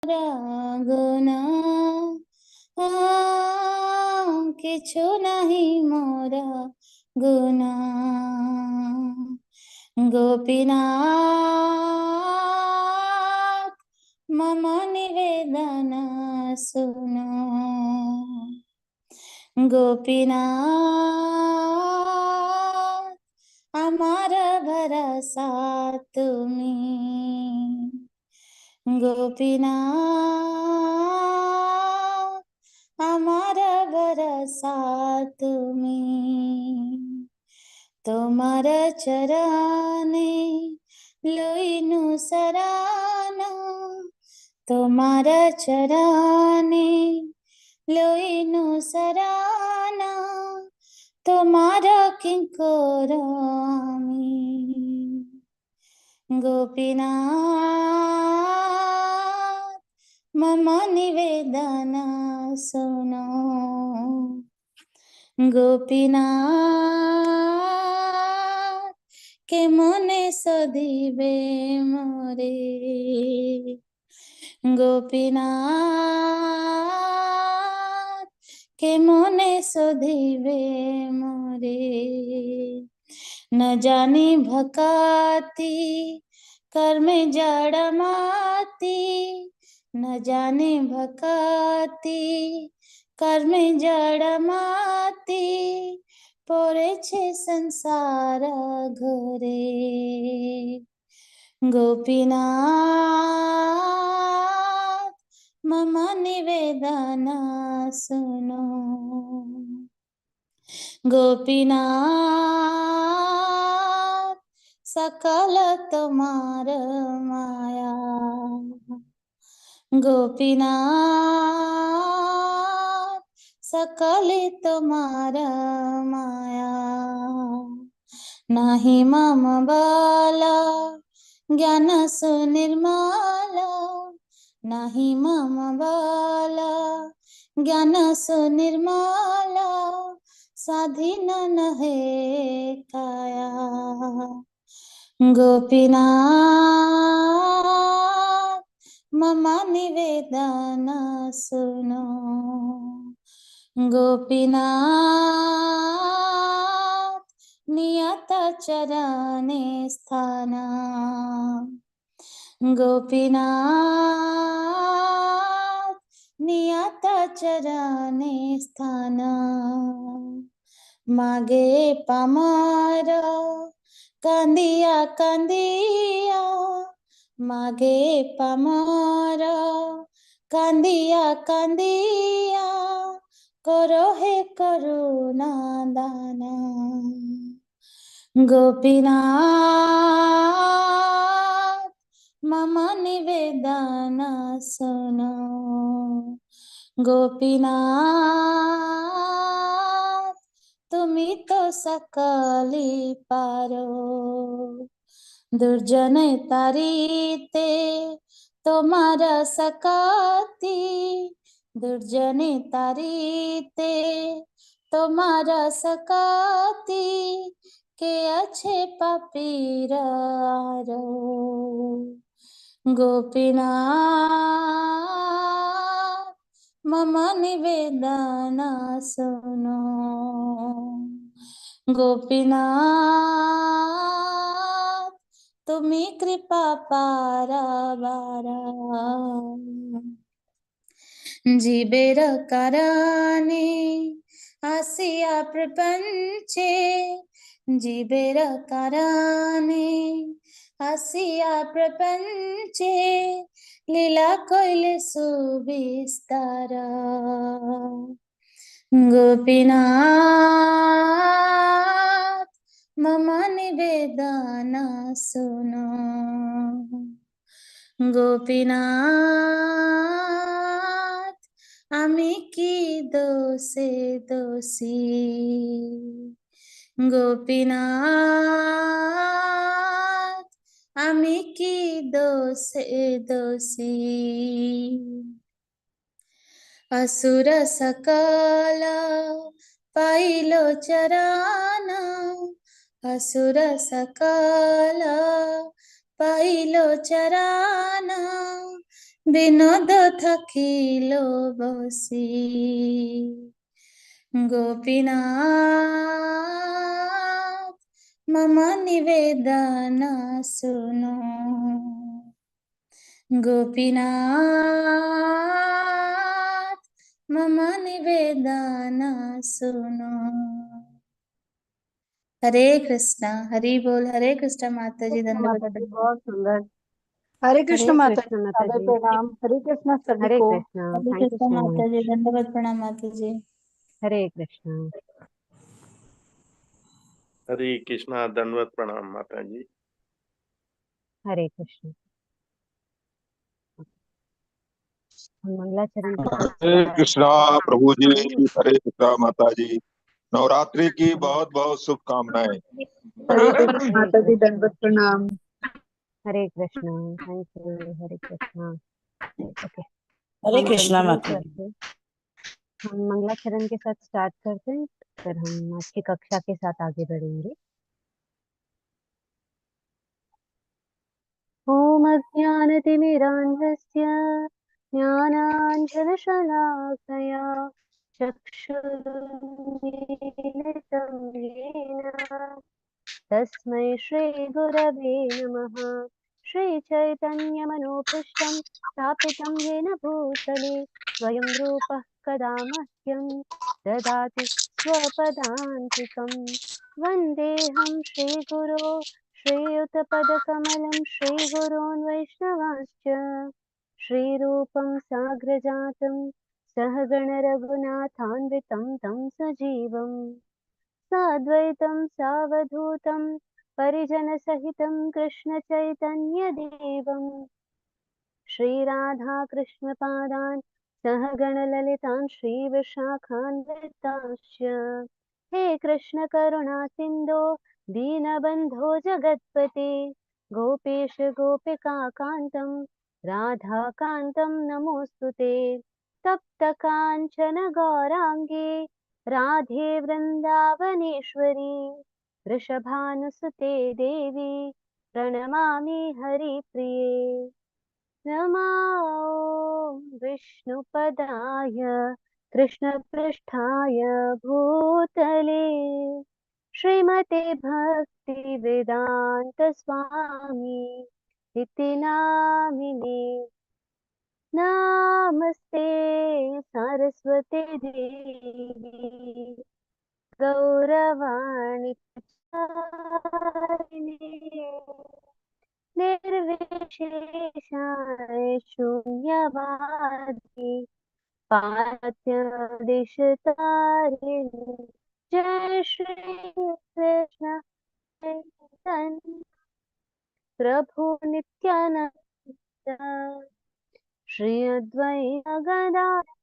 गुना किछु नहीं मोरा गुना गोपीनाथ मम निवेदन सुनो गोपीनाथ আমার ভরসা তুমি গোপীনাথ আমার ভরসা তুমি তোমার চরণে লইনু শরণ তোমার চরণে লইনু শরণ তোমার কিঙ্কর আমি गोपीनाथ मम निवेदन सुनो गोपीनाथ के मने सदिबे मोरे गोपीनाथ के मने सदिबे मोरे न जानी भकाती कर्म जड़माती न जाने भकाती कर्म जड़माती पड़ेछे संसार घरे गोपीनाथ मम निवेदन सुनो गोपीनाथ सकल तुम्हार माया गोपीनाथ सकल तुम्हार माया नाही मम बाला ज्ञान सुनिर्मला नाही मम बाला ज्ञान सुनिर्मला स्वाधीन नहे काया गोपीनाथ मम निवेदन सुनो गोपीनाथ नियत चरणे स्थान गोपीनाथ नियत चरणे स्थान मागे पामर कांदिया कांदिया मागे पामर कांदिया कांदिया करो हे करुणा दान गोपीनाथ मम निवेदन सुनो गोपीनाथ तुमी तो सकली पारो दुर्जन तारीते तुम्हारा सकाती दुर्जन तारीते तुम्हारा सकाती के अच्छे पपीरारो गोपीनाथ मम निवेदन सुनो गोपीनाथ तुमी कृपा पाराबारा जीवेर कारणे आसिया प्रपंचे जीवेर कारणे आसिया प्रपंचे लीला कइले सुविस्तार गोपीनाथ मम निवेदन सुनो गोपीनाथ आमी की दोषे दोषी गोपीनाथ आमी की दोषे दोषी असुर सकल पाइलो चरण असुर सकल पाइलो चरण विनोद थकिलो बसी गोपीनाथ मम निवेदन सुनो गोपीनाथ मम निवेदन सुनो। हरे कृष्णा, हरि बोल। हरे कृष्णा माता जी, कृष्ण दंडवत माता जी, प्रणाम। बहुत सुंदर। हरे कृष्ण हरे माता जी, कृष्ण माता सादर जी। प्रणाम। हरे कृष्ण सभी हरे को। कृष्ण। हरे थैंक यू कृष्णा सो माता जी, मच। दंडवत प्रणाम माता जी। हरे कृष्ण। हरे कृष्णा, दंडवत प्रणाम माता जी। हरे कृष्ण। हम मंगलाचरण के साथ हरे start कृष्णा प्रभु जी। हरे कृष्णा माता जी। नवरात्रि की बहुत बहुत शुभकामनाएं। हरे कृष्ण हरे माता जी, कृष्ण। दंडवत प्रणाम। Hare Krishna. Thank you. Hare Krishna. Okay, Hare हम कृष्णा कंटिन्यू माता जी। करते हैं। हम मंगलाचरण के साथ स्टार्ट करते हैं, फिर हम आज की कक्षा के साथ आगे बढ़ेंगे। ॐ अज्ञानतिमिरान्धस्य ज्ञानाञ्जनशलाकया चक्षुरुन्मीलितं येन तस्मै श्रीगुरवे नमः। श्रीचैतन्यमनोभीष्टं स्थापितं येन भूतले स्वयं रूपः कदा मह्यं ददाति स्वपदान्तिकं। वन्देऽहं श्रीगुरो श्रीयुतपदकमलं श्रीगुरोन् वैष्णवांश्च श्रीरूपं साग्रजातं सहगणरघुनाथान्वितं तं सजीवम् साद्वैतं सावधूतं परिजनसहितं कृष्णचैतन्यदेवं श्रीराधाकृष्णपादान् सहगणललितान् श्रीविशाखान्वितांश्च। हे कृष्ण करुणा सिन्धो दीनबन्धो जगत्पते गोपेश गोपिकान्तं राधाकान्तं नमोऽस्तु ते। तप्तकाञ्चन गौराङ्गी राधे वृन्दावनेश्वरी वृषभानुसुते देवी प्रणमामि हरिप्रिये। नमो विष्णुपदाय कृष्णपृष्ठाय भूतले श्रीमते भक्तिवेदान्त स्वामी इति नामिने। नमस्ते सरस्वती देवी गौरवाणि प्रचारिणे निर्विशेषाय शून्यवादी पार्थदिशतारिणि। जय श्री कृष्ण चैतन्य प्रभु नित्यानंद श्री अद्वैत गदाधर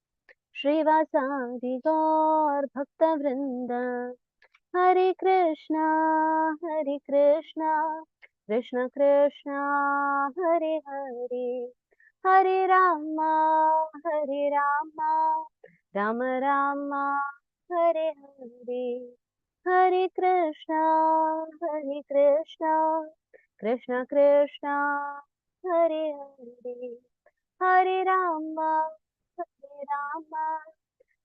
श्रीवासादि गौर भक्तवृंद। हरे कृष्णा कृष्ण कृष्णा हरे हरे, हरे राम राम राम हरे हरे, हरे कृष्णा कृष्ण कृष्णा हरे हरे, हरे राम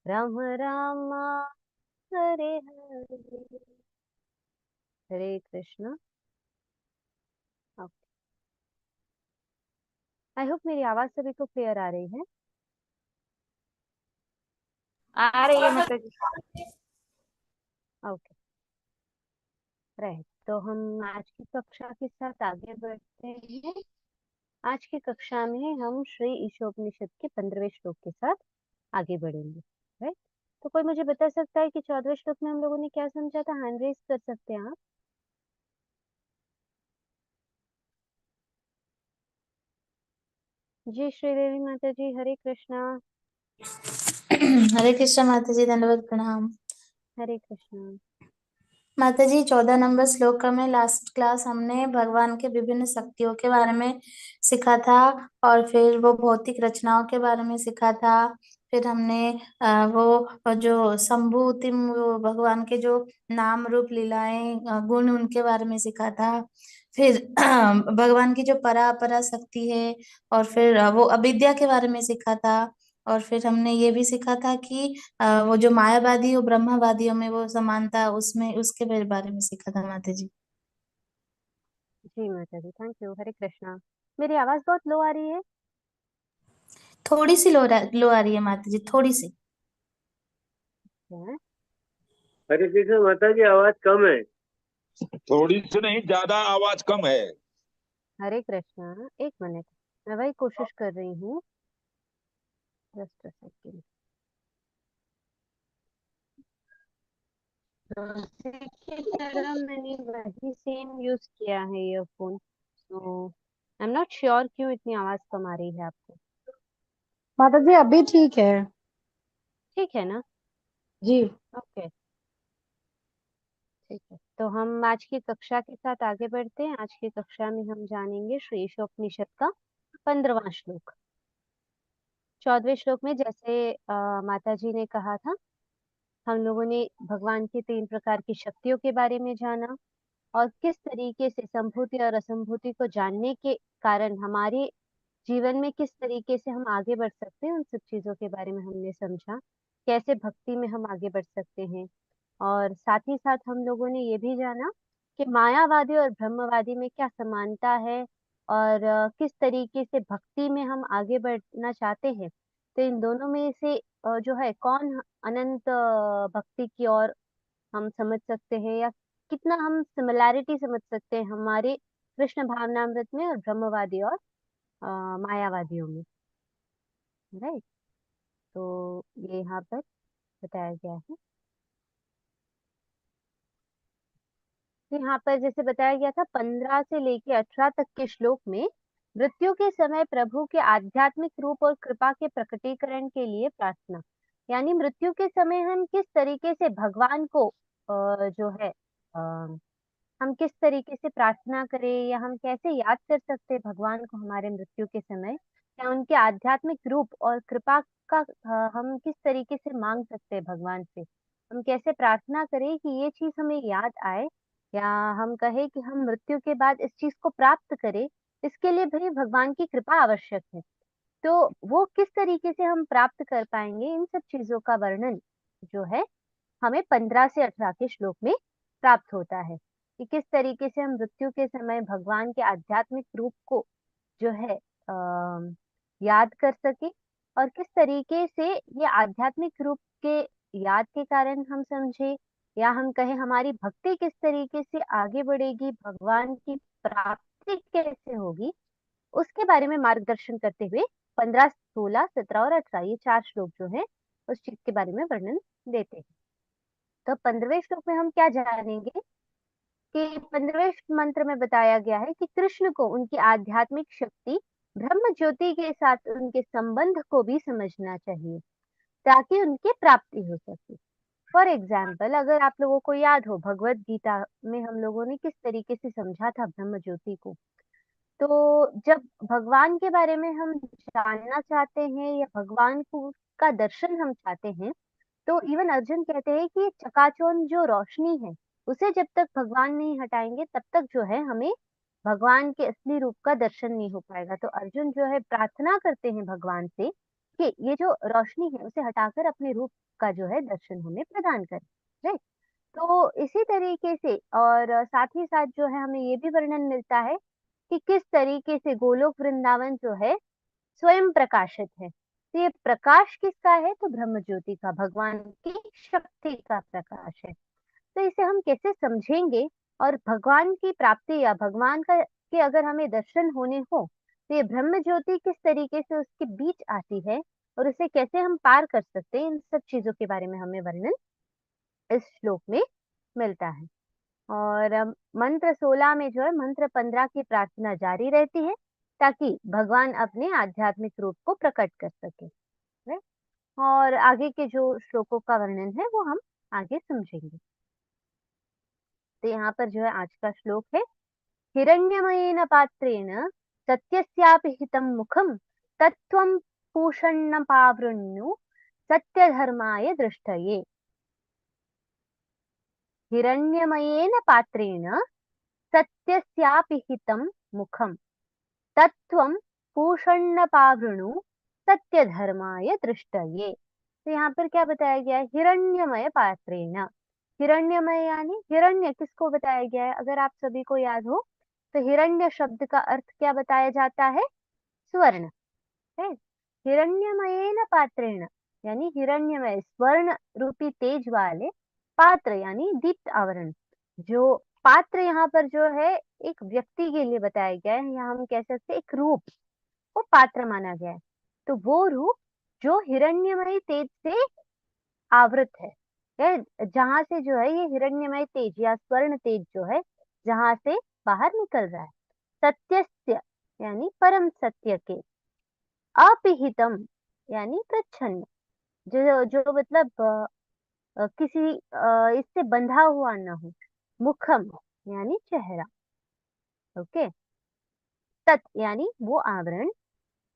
राम राम हरे हरे। हरे कृष्णा। आई होप मेरी आवाज सभी को क्लियर आ रही है। आ रही है माता जी। Okay, right. तो हम आज की कक्षा के साथ आगे बढ़ते हैं। आज की कक्षा में हम श्री ईशोपनिषद के 15वें श्लोक के साथ आगे बढ़ेंगे। राइट, तो कोई मुझे बता सकता है कि 14वें श्लोक में हम लोगों ने क्या समझा था? हैंड रेज कर सकते हैं आप। जी श्रीदेवी माता जी, हरे कृष्णा। हरे कृष्णा माता जी, दंडवत प्रणाम। हरे कृष्णा। माता जी, 14 नंबर श्लोक में लास्ट क्लास हमने भगवान के विभिन्न शक्तियों के बारे में सीखा था, और फिर वो भौतिक रचनाओं के बारे में सीखा था। फिर हमने वो जो संभूति, वो भगवान के जो नाम रूप लीलाएं गुण, उनके बारे में सीखा था। फिर भगवान की जो परापरा शक्ति है, और फिर वो अविद्या के बारे में सीखा था। और फिर हमने ये भी सीखा था कि वो जो मायावादी और ब्रह्मवादियों में वो समानता, उसमें उसके बारे में सीखा था माता जी। जी माता जी, थैंक यू। हरे कृष्णा। मेरी आवाज बहुत लो आ रही है? थोड़ी सी लो आ रही है माता जी, थोड़ी सी। क्या? हरे कृष्ण माता जी, आवाज कम है। थोड़ी सी नहीं, ज्यादा आवाज कम है। हरे कृष्णा, एक मिनट, मैं वही कोशिश कर रही हूँ। Just a second. दूसरे की तरह मैंने वही सेम यूज किया है ईयरफोन, तो आई एम नॉट श्योर क्यों इतनी आवाज कम आ रही है आपको। माता जी अभी ठीक है। ठीक है ना? जी। ओके, ठीक है। तो हम आज की कक्षा के साथ आगे बढ़ते हैं। आज की कक्षा में हम जानेंगे श्री ईशोपनिषद का 15वां श्लोक। 14वें श्लोक में जैसे माता जी ने कहा था, हम लोगों ने भगवान की 3 प्रकार की शक्तियों के बारे में जाना, और किस तरीके से संभूति और असंभूति को जानने के कारण हमारे जीवन में किस तरीके से हम आगे बढ़ सकते हैं, उन सब चीजों के बारे में हमने समझा। कैसे भक्ति में हम आगे बढ़ सकते हैं, और साथ ही साथ हम लोगों ने ये भी जाना कि मायावादी और ब्रह्मवादी में क्या समानता है, और किस तरीके से भक्ति में हम आगे बढ़ना चाहते हैं। तो इन दोनों में से जो है कौन अनंत भक्ति की ओर हम समझ सकते हैं, या कितना हम सिमिलैरिटी समझ सकते हैं हमारे कृष्ण भावनामृत में और ब्रह्मवादी और मायावादियों में। राइट, तो ये यहाँ पर बताया गया है। तो यहाँ पर जैसे बताया गया था 15 से लेके 18 तक के श्लोक में मृत्यु के समय प्रभु के आध्यात्मिक रूप और कृपा के प्रकटीकरण के लिए प्रार्थना, यानी मृत्यु के समय हम किस तरीके से भगवान को जो है हम किस तरीके से प्रार्थना करें, या हम कैसे याद कर सकते हैं भगवान को हमारे मृत्यु के समय, या उनके आध्यात्मिक रूप और कृपा का हम किस तरीके से मांग सकते हैं भगवान से। हम कैसे प्रार्थना करें कि ये चीज हमें याद आए, या हम कहें कि हम मृत्यु के बाद इस चीज को प्राप्त करें। इसके लिए भी भगवान की कृपा आवश्यक है। तो वो किस तरीके से हम प्राप्त कर पाएंगे, इन सब चीजों का वर्णन जो है हमें 15 से 18 के श्लोक में प्राप्त होता है, कि किस तरीके से हम मृत्यु के समय भगवान के आध्यात्मिक रूप को जो है याद कर सके, और किस तरीके से ये आध्यात्मिक रूप के याद के कारण हम समझे, या हम कहें हमारी भक्ति किस तरीके से आगे बढ़ेगी, भगवान की प्राप्ति कैसे होगी, उसके बारे में मार्गदर्शन करते हुए 15, 16, 17 और 18 ये 4 श्लोक जो है उस चीज के बारे में वर्णन देते हैं। तो 15वें श्लोक में हम क्या जानेंगे कि 15वें मंत्र में बताया गया है कि कृष्ण को उनकी आध्यात्मिक शक्ति ब्रह्म ज्योति के साथ उनके संबंध को भी समझना चाहिए, ताकि उनकी प्राप्ति हो सके। फॉर एग्जाम्पल, अगर आप लोगों को याद हो भगवत गीता में हम लोगों ने किस तरीके से समझा था ब्रह्म ज्योति को, तो जब भगवान के बारे में हम जानना चाहते हैं या भगवान को का दर्शन हम चाहते हैं, तो इवन अर्जुन कहते हैं कि चकाचौंध जो रोशनी है उसे जब तक भगवान नहीं हटाएंगे तब तक जो है हमें भगवान के असली रूप का दर्शन नहीं हो पाएगा। तो अर्जुन जो है प्रार्थना करते हैं भगवान से कि ये जो रोशनी है उसे हटाकर अपने रूप का जो है दर्शन हमें प्रदान करें। राइट, तो इसी तरीके से और साथ ही साथ जो है हमें ये भी वर्णन मिलता है कि किस तरीके से गोलोक वृंदावन जो है स्वयं प्रकाशित है। तो ये प्रकाश किसका है? तो ब्रह्म ज्योति का, भगवान की शक्ति का प्रकाश है। तो इसे हम कैसे समझेंगे, और भगवान की प्राप्ति या भगवान का के अगर हमें दर्शन होने हो तो ये ब्रह्म ज्योति किस तरीके से उसके बीच आती है, और उसे कैसे हम पार कर सकते हैं, इन सब चीजों के बारे में हमें वर्णन इस श्लोक में मिलता है। और मंत्र 16 में जो है मंत्र 15 की प्रार्थना जारी रहती है, ताकि भगवान अपने आध्यात्मिक रूप को प्रकट कर सके। राइट, और आगे के जो श्लोकों का वर्णन है वो हम आगे समझेंगे। तो यहाँ पर जो है आज का श्लोक है, हिरण्यमयेन पात्रेण सत्यस्यापि हितं मुखं तत्त्वं पूषण्ण पावृण्यु सत्यधर्माय दृष्टये। हिरण्यमयेन पात्रेण सत्यस्यापि हितं मुखम तत्त्वं पूषण्णपावृणु सत्य धर्माय दृष्टये। तो यहाँ पर क्या बताया गया है? हिरण्यमय पात्रेण। हिरण्यमय यानी हिरण्य किसको बताया गया है? अगर आप सभी को याद हो तो हिरण्य शब्द का अर्थ क्या बताया जाता है? स्वर्ण है। हिरण्यमयेन पात्रेण यानी हिरण्यमय स्वर्ण रूपी तेज वाले पात्र यानी दीप्त आवरण। जो पात्र यहाँ पर जो है एक व्यक्ति के लिए बताया गया है, या हम कह सकते हैं एक रूप को पात्र माना गया है। तो वो रूप जो हिरण्यमय तेज से आवृत है, जहां से जो है ये हिरण्यमय तेज या स्वर्ण तेज जो है जहां से बाहर निकल रहा है। सत्यस्य यानी परम सत्य के, अपिहितम यानी प्रच्छन्न, जो जो मतलब किसी इससे बंधा हुआ ना हो। मुखम यानी चेहरा। ओके। तत् यानी वो आवरण।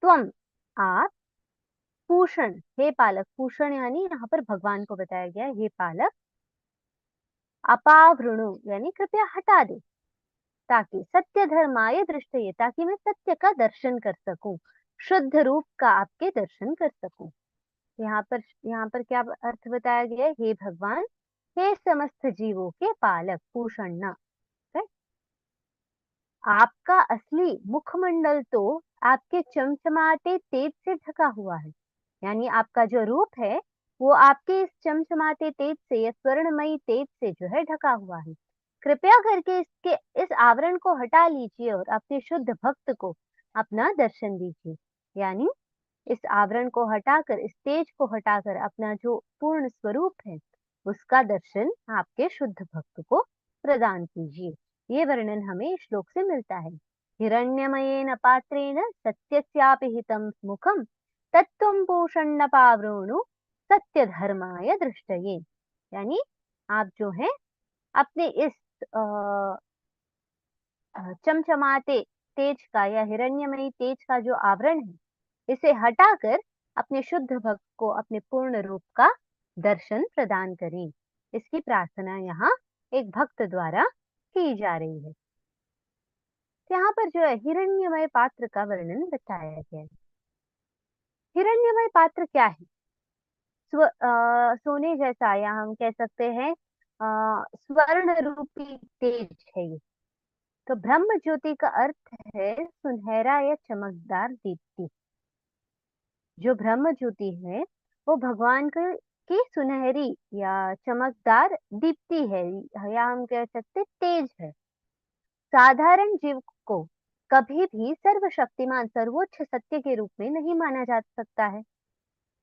त्वम आप। पूषण हे पालक। पूषण यानी यहाँ पर भगवान को बताया गया है, हे पालक। अपावृणु यानी कृपया हटा दे, ताकि सत्य धर्माय दृष्टये, ताकि मैं सत्य का दर्शन कर सकूं, शुद्ध रूप का आपके दर्शन कर सकूं। यहाँ पर क्या अर्थ बताया गया है? हे भगवान, हे समस्त जीवों के पालक, पूषण। आपका असली मुखमंडल तो आपके चमचमाते तेज से ढका हुआ है, यानी आपका जो रूप है वो आपके इस चमचमाते तेज से या स्वर्णमयी तेज से जो है ढका हुआ है। कृपया करके इसके इस आवरण को हटा लीजिए और अपने शुद्ध भक्त को अपना दर्शन दीजिए। यानी इस आवरण को हटाकर, इस तेज को हटाकर अपना जो पूर्ण स्वरूप है उसका दर्शन आपके शुद्ध भक्त को प्रदान कीजिए। ये वर्णन हमें इस श्लोक से मिलता है। हिरण्यमयेन पात्रेण सत्यस्यापि हितं मुखं तत्त्वं पूषण्णपावृणु सत्य धर्माय दृष्टये। यानी आप जो है अपने इस चमचमाते तेज का या हिरण्यमयी तेज का जो आवरण है इसे हटाकर अपने शुद्ध भक्त को अपने पूर्ण रूप का दर्शन प्रदान करें। इसकी प्रार्थना यहाँ एक भक्त द्वारा की जा रही है। यहाँ पर जो है हिरण्यमय पात्र का वर्णन बताया गया है। हिरण्यमय पात्र क्या है? सोने जैसा, या हम कह सकते हैं स्वर्ण रूपी तेज है ये। तो ब्रह्म ज्योति का अर्थ है सुनहरा या चमकदार दीप्ति। जो ब्रह्म ज्योति है वो भगवान की सुनहरी या चमकदार दीप्ति है, या हम कह सकते तेज है। साधारण जीव को कभी भी सर्वशक्तिमान सर्वोच्च सत्य के रूप में नहीं माना जा सकता है।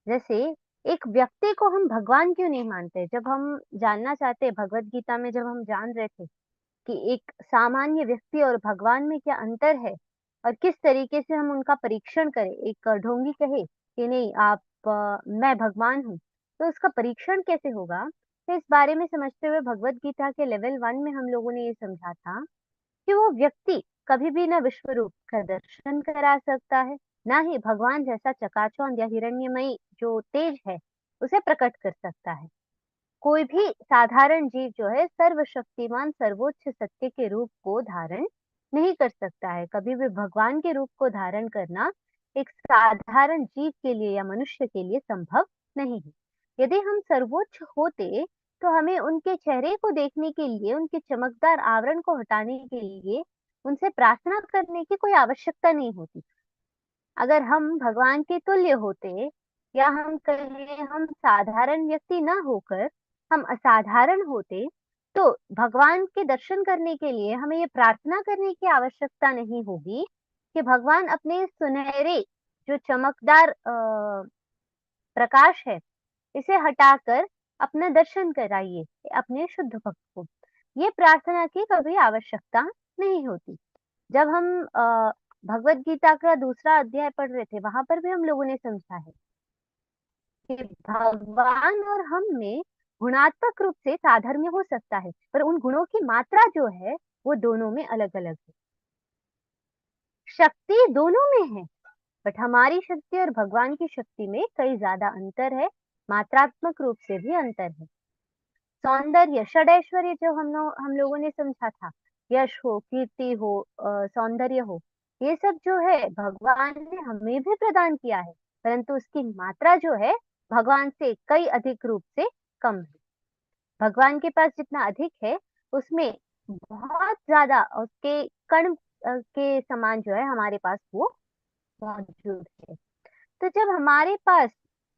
जैसे एक व्यक्ति को हम भगवान क्यों नहीं मानते? जब हम जानना चाहते, भगवत गीता में जब हम जान रहे थे कि एक सामान्य व्यक्ति और भगवान में क्या अंतर है और किस तरीके से हम उनका परीक्षण करें। एक ढोंगी कहे कि नहीं आप मैं भगवान हूँ, तो उसका परीक्षण कैसे होगा? तो इस बारे में समझते हुए भगवत गीता के लेवल 1 में हम लोगों ने ये समझा था कि वो व्यक्ति कभी भी न विश्व रूप का दर्शन करा सकता है, ना ही भगवान जैसा चकाचौंध या हिरण्यमयी जो तेज है उसे प्रकट कर सकता है। कोई भी साधारण जीव जो है सर्वशक्तिमान सर्वोच्च सत्य के रूप को धारण नहीं कर सकता है। कभी भी भगवान के रूप को धारण करना एक साधारण जीव के लिए या मनुष्य के लिए संभव नहीं है। यदि हम सर्वोच्च होते तो हमें उनके चेहरे को देखने के लिए, उनके चमकदार आवरण को हटाने के लिए उनसे प्रार्थना करने की कोई आवश्यकता नहीं होती। अगर हम भगवान के तुल्य होते, या हम कहें हम साधारण व्यक्ति ना होकर हम असाधारण होते, तो भगवान के दर्शन करने के लिए हमें ये प्रार्थना करने की आवश्यकता नहीं होगी कि भगवान अपने सुनहरे जो चमकदार प्रकाश है इसे हटाकर अपना दर्शन कराइए अपने शुद्ध भक्त को। ये प्रार्थना की कभी आवश्यकता नहीं होती। जब हम भगवत गीता का दूसरा अध्याय पढ़ रहे थे वहां पर भी हम लोगों ने समझा है कि भगवान और हम में गुणात्मक रूप से साधर्म्य हो सकता है, पर उन गुणों की मात्रा जो है वो दोनों में अलग अलग है। शक्ति दोनों में है, बट हमारी शक्ति और भगवान की शक्ति में कई ज्यादा अंतर है, मात्रात्मक रूप से भी अंतर है। सौंदर्य षडैश्वर्य जो हम लोगों ने समझा था यश हो, कीर्ति हो, सौंदर्य हो, ये सब जो है भगवान ने हमें भी प्रदान किया है, परंतु उसकी मात्रा जो है भगवान से कई अधिक रूप से कम है। भगवान के पास जितना अधिक है उसमें बहुत ज्यादा उसके कण के समान जो है हमारे पास वो मौजूद है। तो जब हमारे पास,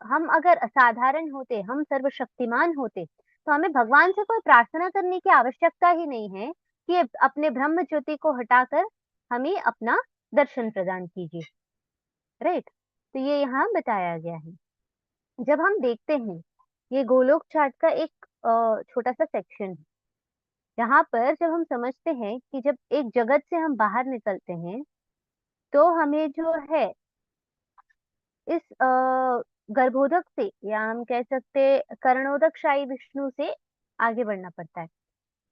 हम अगर असाधारण होते, हम सर्वशक्तिमान होते, तो हमें भगवान से कोई प्रार्थना करने की आवश्यकता ही नहीं है कि अपने ब्रह्म ज्योति को हटाकर हमें अपना दर्शन प्रदान कीजिए। राइट, तो ये यहाँ बताया गया है। जब हम देखते हैं, ये गोलोक चार्ट का एक छोटा सा सेक्शन है, यहाँ पर जब हम समझते हैं कि जब एक जगत से हम बाहर निकलते हैं तो हमें जो है इस गर्भोदक से, या हम कह सकते कर्णोदक शाही विष्णु से आगे बढ़ना पड़ता है।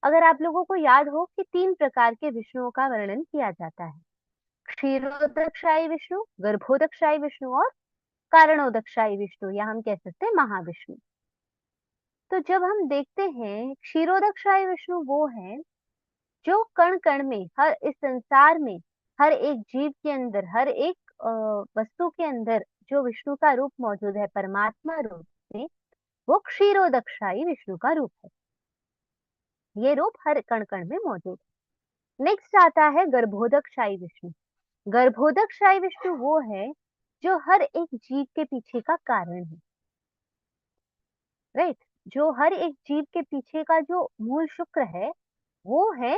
अगर आप लोगों को याद हो कि 3 प्रकार के विष्णुओं का वर्णन किया जाता है, क्षीरोदक शाही विष्णु, गर्भोदक शाही विष्णु और कारणोदक शाही विष्णु, या हम कह सकते हैं महाविष्णु। तो जब हम देखते हैं क्षीरोदक शाही विष्णु वो है जो कण कण में, हर इस संसार में, हर एक जीव के अंदर, हर एक वस्तु के अंदर जो विष्णु का रूप मौजूद है परमात्मा रूप में, वो क्षीरोदक्षाई विष्णु का रूप है। ये रूप हर कण कण में मौजूद है। नेक्स्ट आता है गर्भोदक्षाई विष्णु। गर्भोदक्षाई विष्णु वो है जो हर एक जीव के पीछे का कारण है। राइट, जो हर एक जीव के पीछे का जो मूल शुक्र है वो है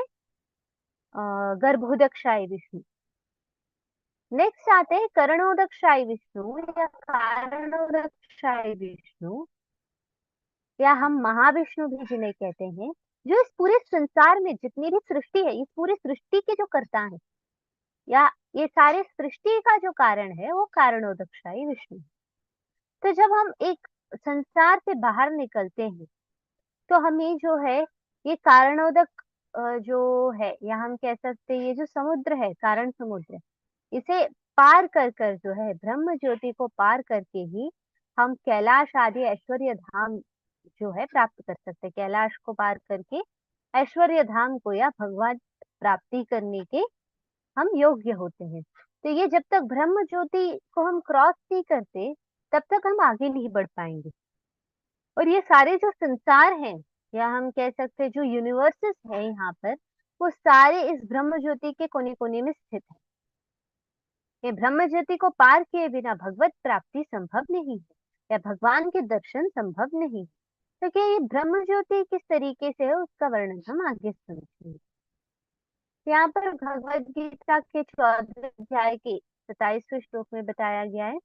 गर्भोदक्षाई विष्णु। नेक्स्ट आते हैं करणोदक्षाई विष्णु या कारणोदक्षाई विष्णु, या हम महाविष्णु भी जिन्हें कहते हैं, जो इस पूरे संसार में जितनी भी सृष्टि है, इस पूरी सृष्टि के जो कर्ता है, या ये सारे सृष्टि का जो कारण है, वो कारणोदक्षाई विष्णु है। तो जब हम एक संसार से बाहर निकलते हैं तो हमें जो है ये कारणोदक जो है, या हम कह सकते हैं ये जो समुद्र है, कारण समुद्र, इसे पार कर कर जो है ब्रह्म ज्योति को पार करके ही हम कैलाश आदि ऐश्वर्य धाम जो है प्राप्त कर सकते हैं। कैलाश को पार करके ऐश्वर्य धाम को या भगवान प्राप्ति करने के हम योग्य होते हैं। तो ये जब तक ब्रह्म ज्योति को हम क्रॉस नहीं करते तब तक हम आगे नहीं बढ़ पाएंगे। और ये सारे जो संसार हैं, या हम कह सकते हैं जो यूनिवर्सेस है यहाँ पर, वो सारे इस ब्रह्म ज्योति के कोने कोने में स्थित है। ये ब्रह्म ज्योति को पार किए बिना भगवत प्राप्ति संभव नहीं है, या भगवान के दर्शन संभव नहीं है। तो क्या ये ब्रह्म ज्योति किस तरीके से है उसका वर्णन हम आगे समझेंगे। यहाँ पर भगवत गीता के 14 अध्याय के 27वें श्लोक में बताया गया है,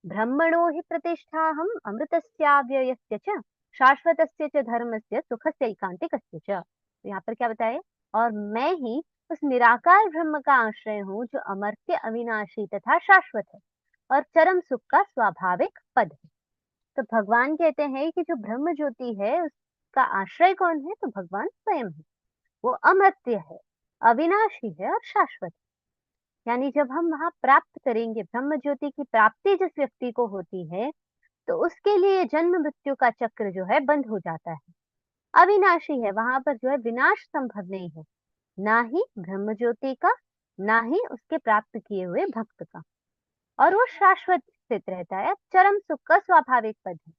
ब्रह्मणो हि प्रतिष्ठा हम अमृतस्याव्ययस्य च शाश्वतस्य च धर्मस्य सुखस्य एकांतिकस्य च। तो यहाँ पर क्या बताए, और मैं ही उस निराकार ब्रह्म का आश्रय हूँ जो अमर्त्य, अविनाशी तथा शाश्वत है और चरम सुख का स्वाभाविक पद है। तो भगवान कहते हैं कि जो ब्रह्म ज्योति है उसका आश्रय कौन है, तो भगवान स्वयं है। वो अमर्त्य है, अविनाशी है और शाश्वत है। यानी जब हम वहां प्राप्त करेंगे, ब्रह्म ज्योति की प्राप्ति जिस व्यक्ति को होती है, तो उसके लिए जन्म मृत्यु का चक्र जो है बंद हो जाता है। अविनाशी है, वहां पर जो है विनाश संभव नहीं है, ना ही ब्रह्म ज्योति का, ना ही उसके प्राप्त किए हुए भक्त का। और वो शाश्वत स्थित रहता है, चरम सुख का स्वाभाविक पद है।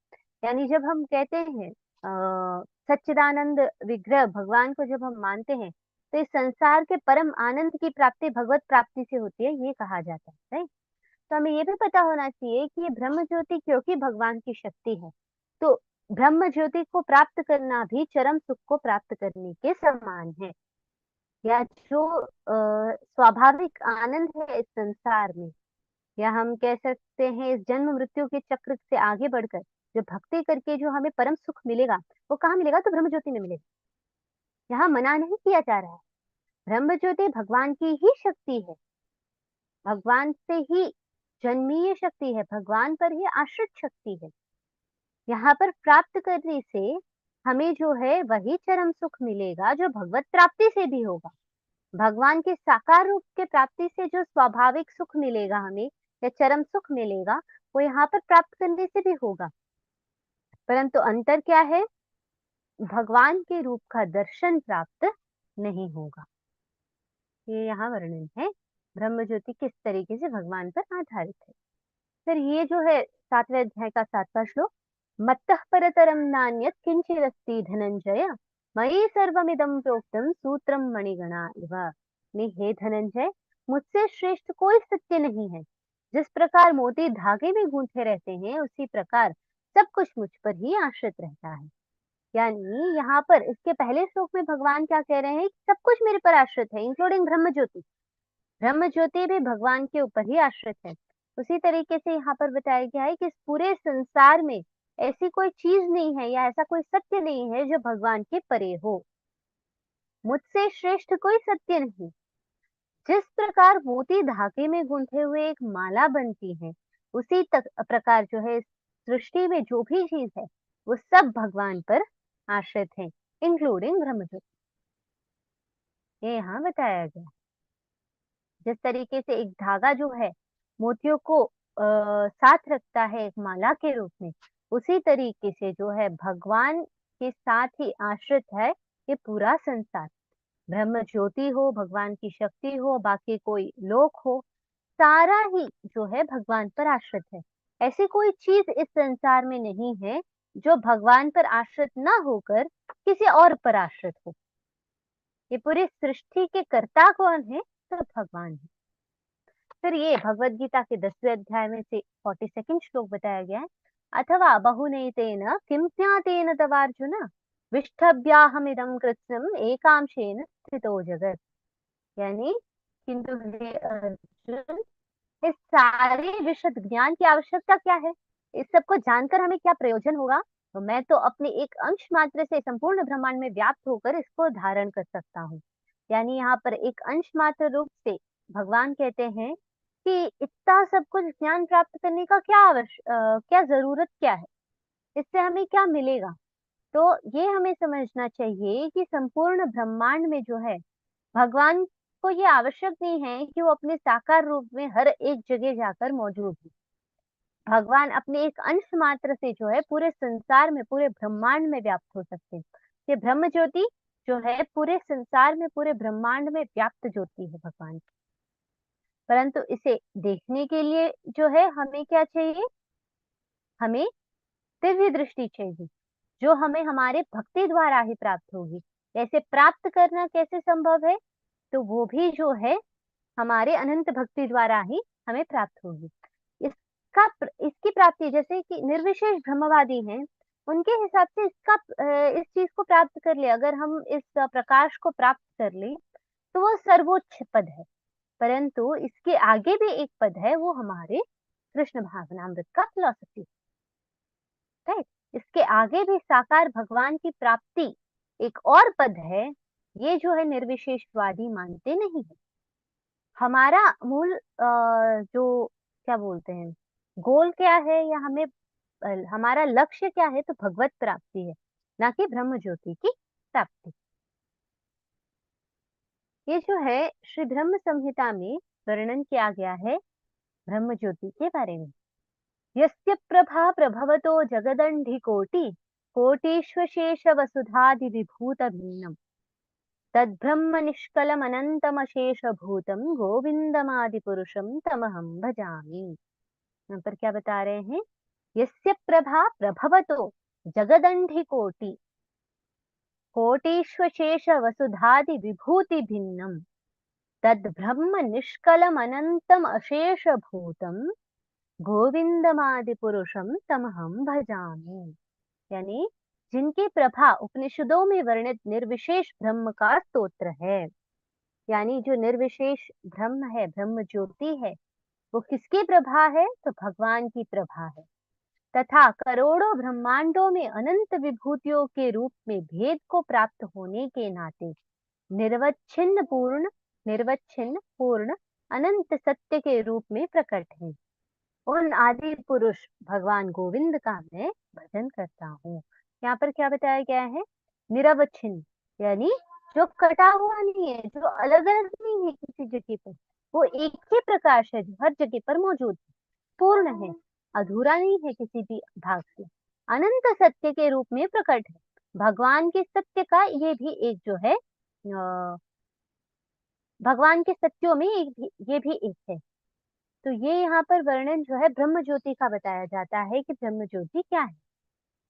यानी जब हम कहते हैं सच्चिदानंद विग्रह भगवान को जब हम मानते हैं, तो इस संसार के परम आनंद की प्राप्ति भगवत प्राप्ति से होती है, ये कहा जाता है। राइट, तो हमें ये भी पता होना चाहिए कि ये ब्रह्म ज्योति क्योंकि भगवान की शक्ति है, तो ब्रह्म ज्योति को प्राप्त करना भी चरम सुख को प्राप्त करने के समान है। या जो स्वाभाविक आनंद है इस संसार में, या हम कह सकते हैं इस जन्म मृत्यु के चक्र से आगे बढ़कर जो भक्ति करके जो हमें परम सुख मिलेगा, वो कहाँ मिलेगा, तो ब्रह्म ज्योति में मिलेगा। यहाँ मना नहीं किया जा रहा है, ब्रह्म ज्योति भगवान की ही शक्ति है, भगवान से ही जन्मीय शक्ति है, भगवान पर ही आश्रित शक्ति है। यहाँ पर प्राप्त करने से हमें जो है वही चरम सुख मिलेगा जो भगवत प्राप्ति से भी होगा। भगवान के साकार रूप के प्राप्ति से जो स्वाभाविक सुख मिलेगा हमें, या चरम सुख मिलेगा, वो यहाँ पर प्राप्त करने से भी होगा। परंतु अंतर क्या है, भगवान के रूप का दर्शन प्राप्त नहीं होगा। ये यहाँ वर्णन है, ब्रह्म ज्योति किस तरीके से भगवान पर आधारित है। फिर ये जो है 7वें अध्याय का 7वां श्लोक, मत्तः परतरम नान्यत् किंचिदस्ति धनंजय मयि सर्वमिदं प्रोक्तम सूत्रम मणिगणा इव। हे धनंजय, मुझसे श्रेष्ठ कोई सत्य नहीं है। जिस प्रकार मोती धागे में गूंथे रहते हैं, उसी प्रकार सब कुछ मुझ पर ही आश्रित रहता है। यानी यहाँ पर इसके पहले श्लोक में भगवान क्या कह रहे हैं, सब कुछ मेरे पर आश्रित है, इंक्लूडिंग ब्रह्म ज्योति। ब्रह्म ज्योति भी भगवान के ऊपर ही आश्रित है। उसी तरीके से यहाँ पर बताया गया है कि इस पूरे संसार में ऐसी कोई चीज नहीं है या ऐसा कोई सत्य नहीं है जो भगवान के परे हो। मुझसे श्रेष्ठ कोई सत्य नहीं। जिस प्रकार मोती धागे में गूंथे हुए एक माला बनती है, उसी प्रकार जो है सृष्टि में जो भी चीज है वो सब भगवान पर आश्रित है, इंक्लूडिंग ब्रह्म ज्योति। ये यहाँ बताया गया। जिस तरीके से एक धागा जो है मोतियों को साथ रखता है एक माला के रूप में, उसी तरीके से जो है भगवान के साथ ही आश्रित है ये पूरा संसार। ब्रह्म ज्योति हो, भगवान की शक्ति हो, बाकी कोई लोक हो, सारा ही जो है भगवान पर आश्रित है। ऐसी कोई चीज इस संसार में नहीं है जो भगवान पर आश्रित ना होकर किसी और पर आश्रित हो। ये पूरी सृष्टि के कर्ता कौन है? तो भगवान है। फिर ये भगवत गीता के 10वें अध्याय में से 42वां श्लोक बताया गया है, अथवा बहुनैतेन किं ज्ञातेन तवार्जुन विष्ठभ्याहमिदं कृत्स्नम् एकांशेन स्थितो जगत्। यानी किंतु हे अर्जुन, इस सारे विशद ज्ञान की आवश्यकता क्या है? इस सबको जानकर हमें क्या प्रयोजन होगा? तो मैं तो अपने एक अंश मात्र से संपूर्ण ब्रह्मांड में व्याप्त होकर इसको धारण कर सकता हूँ। यानी यहाँ पर एक अंश मात्र रूप से भगवान कहते हैं कि इतना सब कुछ ज्ञान प्राप्त करने का क्या जरूरत क्या है, इससे हमें क्या मिलेगा? तो ये हमें समझना चाहिए कि संपूर्ण ब्रह्मांड में जो है भगवान को ये आवश्यक नहीं है कि वो अपने साकार रूप में हर एक जगह जाकर मौजूद हो। भगवान अपने एक अंश मात्र से जो है पूरे संसार में, पूरे ब्रह्मांड में व्याप्त हो सकते हैं। ये ब्रह्म ज्योति जो है पूरे संसार में, पूरे ब्रह्मांड में व्याप्त ज्योति है भगवान की। परंतु इसे देखने के लिए जो है हमें क्या चाहिए? हमें दिव्य दृष्टि चाहिए, जो हमें हमारे भक्ति द्वारा ही प्राप्त होगी। ऐसे प्राप्त करना कैसे संभव है? तो वो भी जो है हमारे अनंत भक्ति द्वारा ही हमें प्राप्त होगी। इसकी प्राप्ति, जैसे कि निर्विशेष ब्रह्मवादी हैं, उनके हिसाब से इस चीज को प्राप्त कर ले, अगर हम इस प्रकाश को प्राप्त कर ले तो वो सर्वोच्च पद है। परंतु इसके आगे भी एक पद है, वो हमारे कृष्ण भावनामृत का फिलॉसफी, राइट। इसके आगे भी साकार भगवान की प्राप्ति एक और पद है, ये जो है निर्विशेषवादी मानते नहीं है। हमारा मूल जो क्या बोलते हैं गोल क्या है, या हमें हमारा लक्ष्य क्या है? तो भगवत प्राप्ति है, ना कि ब्रह्म ज्योति की प्राप्ति। ये जो है श्री ब्रह्म संहिता में वर्णन किया गया है ब्रह्म ज्योति के बारे में। यस्य प्रभा प्रभवतो जगदंडि कोटि कोटिश्वशेष वसुधादि विभूत भिन्नम तद्ब्रह्म निष्कलम अनंतम अशेष भूतम गोविंदमादि पुरुषम तमहम भजामि। यहाँ पर क्या बता रहे हैं? यस्य प्रभा प्रभवतो जगदंडि कोटि कोटिश्वशेष वसुधादि विभूति भिन्नम तद्ब्रह्म निष्कलम अनंतम अशेष भूतम गोविंदमादि पुरुषम तमहम भजामि। यानी जिनकी प्रभा उपनिषदों में वर्णित निर्विशेष ब्रह्म का स्तोत्र है, यानी जो निर्विशेष ब्रह्म है, ब्रह्म ज्योति है, वो किसकी प्रभा है? तो भगवान की प्रभा है। तथा करोड़ों ब्रह्मांडों में अनंत विभूतियों के रूप में भेद को प्राप्त होने के नाते निर्वच्छिन्न पूर्ण अनंत सत्य के रूप में प्रकट है। उन आदि पुरुष भगवान गोविंद का मैं भजन करता हूँ। यहाँ पर क्या बताया गया है? निरवच्छिन्न, यानी जो कटा हुआ नहीं है, जो अलग अलग नहीं है किसी जगह पर, वो एक ही प्रकाश है जो हर जगह पर मौजूद है, पूर्ण है, अधूरा नहीं है किसी भी भाग से, अनंत सत्य के रूप में प्रकट है। भगवान के सत्य का ये भी एक जो है भगवान के सत्यों में ये भी एक है। तो ये यहाँ पर वर्णन जो है ब्रह्म ज्योति का बताया जाता है कि ब्रह्म ज्योति क्या है।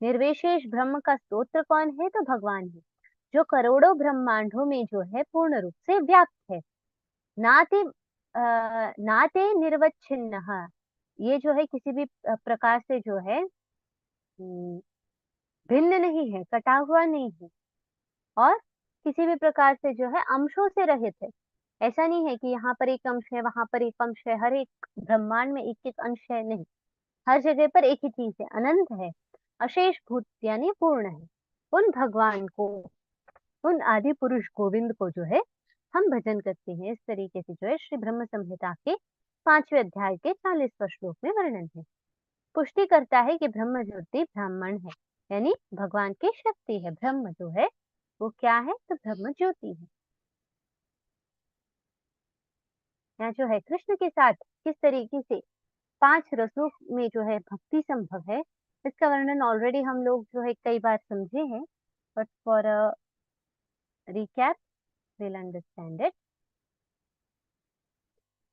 निर्विशेष ब्रह्म का स्तोत्र कौन है? तो भगवान है, जो करोड़ों ब्रह्मांडों में जो है पूर्ण रूप से व्याप्त है। नाते नाते निर्वच्छिन्न, ये जो है किसी भी प्रकार से जो है भिन्न नहीं है, कटा हुआ नहीं है, और किसी भी प्रकार से जो है अंशों से रहित है। ऐसा नहीं है कि यहाँ पर एक अंश है, वहां पर एक अंश है, हर एक ब्रह्मांड में एक एक अंश है, नहीं, हर जगह पर एक ही चीज है, अनंत है, अशेष भूत यानी पूर्ण है। उन भगवान को, उन आदि पुरुष गोविंद को जो है हम भजन करते हैं। इस तरीके से जो है श्री ब्रह्म संहिता के 5वें अध्याय के 40वें श्लोक में वर्णन है। पुष्टि करता है कि ब्रह्म ज्योति ब्राह्मण है, यानी भगवान की शक्ति है। ब्रह्म जो है वो क्या है? तो ब्रह्म ज्योति है। यहाँ जो है कृष्ण के साथ किस तरीके से 5 रसों में जो है भक्ति संभव है, इसका वर्णन ऑलरेडी हम लोग जो है कई बार समझे हैं, but for a recap will understand it.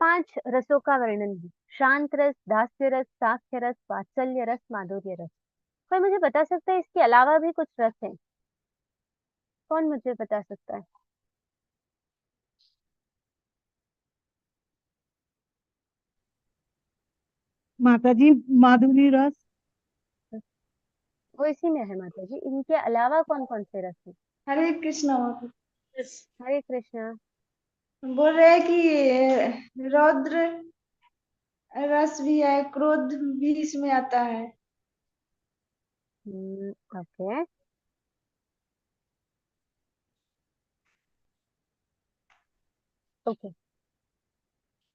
5 रसों का वर्णन है, शांत रस, दास्य रस, साख्य रस, वात्सल्य रस, माधुर्य रस। कोई मुझे बता सकता है इसके अलावा भी कुछ रस है? कौन मुझे बता सकता है? माता जी, माधुरी रस। वो इसी में है माता जी, इनके अलावा कौन कौन से रस हैं? हरे कृष्णा माता। हरे कृष्णा। बोल रहे हैं कि रौद्र रस भी है, क्रोध भी इसमें आता है। Okay, okay.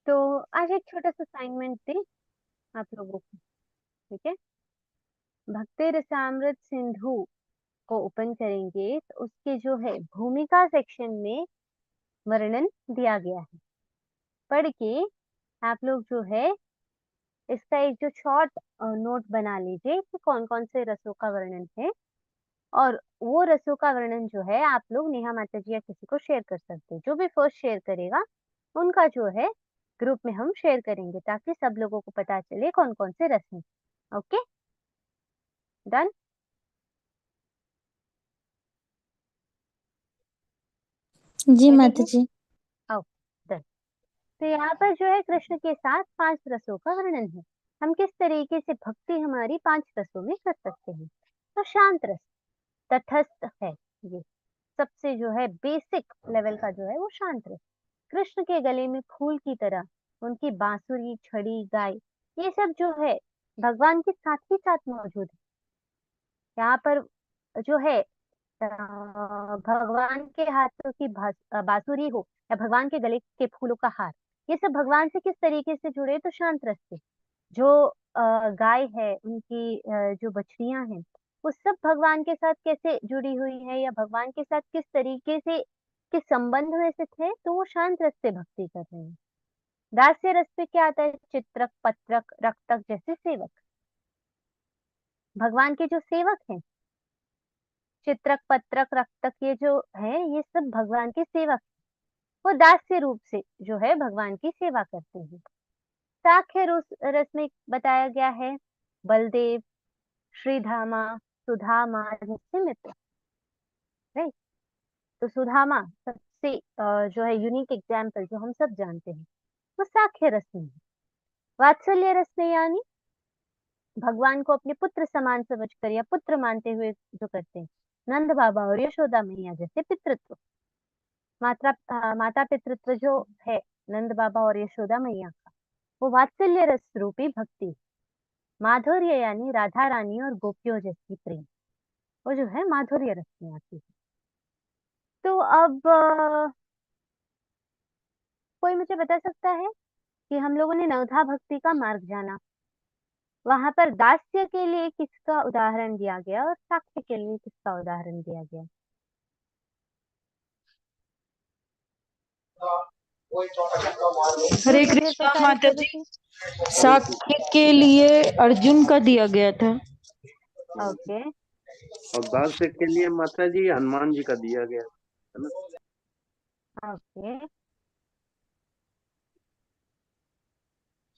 तो आज एक छोटा सा असाइनमेंट दी आप लोगों को, ठीक है? भक्ति रसामृत सिंधु को ओपन करेंगे तो उसके जो है भूमिका सेक्शन में वर्णन दिया गया है। पढ़ के आप लोग जो है इसका एक जो शॉर्ट नोट बना लीजिए कि कौन कौन से रसों का वर्णन है, और वो रसों का वर्णन जो है आप लोग नेहा माता जी या किसी को शेयर कर सकते हैं। जो भी फर्स्ट शेयर करेगा उनका जो है ग्रुप में हम शेयर करेंगे, ताकि सब लोगों को पता चले कौन कौन से रस हैं। Okay, done? जी Ready माता है? जी। Okay, done. तो यहाँ पर जो है कृष्ण के साथ 5 रसों का वर्णन है। हम किस तरीके से भक्ति हमारी 5 रसों में कर सकते हैं? तो शांत रस, तटस्थ है, ये सबसे जो है बेसिक लेवल का जो है वो शांत रस। कृष्ण के गले में फूल की तरह उनकी बांसुरी, छड़ी, गाय, ये सब जो है भगवान के साथ ही साथ मौजूद है। यहाँ पर जो है भगवान के हाथों की बांसुरी हो या भगवान के गले के फूलों का हार, ये सब भगवान से किस तरीके से जुड़े? तो शांत रस से। जो गाय है, उनकी जो बछड़ियां हैं, वो सब भगवान के साथ कैसे जुड़ी हुई है, या भगवान के साथ किस तरीके से किस संबंध में स्थित है? तो वो शांत रस से भक्ति कर रहे हैं। दास्य रस पे क्या आता है? चित्रक, पत्रक, रक्तक जैसे सेवक, भगवान के जो सेवक हैं, चित्रक, पत्रक, रक्तक, ये जो है ये सब भगवान के सेवक, वो दास्य रूप से जो है भगवान की सेवा करते हैं। साख्य रस में बताया गया है बलदेव, श्रीधामा, सुधामा जैसे मित्र, राइट? तो सुधामा सबसे जो है यूनिक एग्जाम्पल जो हम सब जानते हैं, वो साख्य रस में है। वात्सल्य रस में यानी भगवान को अपने पुत्र समान समझकर या पुत्र मानते हुए जो करते हैं, नंद बाबा और यशोदा मैया जैसे पितृत्व, माता पितृत्व जो है नंद बाबा और यशोदा मैया का, वो वात्सल्य रस रूपी भक्ति। माधुर्य यानी राधा रानी और गोपियों जैसी प्रेम, वो जो है माधुर्य रस में आती है। तो अब कोई मुझे बता सकता है कि हम लोगों ने नवधा भक्ति का मार्ग जाना, वहां पर दास्य के लिए किसका उदाहरण दिया गया और साक्ष्य के लिए किसका उदाहरण दिया गया? हरे मुझे कृष्णा पता है माता थोड़ी जी, सी। साक्ष्य के लिए अर्जुन का दिया गया था। ओके, और दास्य के लिए माता जी हनुमान जी का दिया गया है ना। ओके,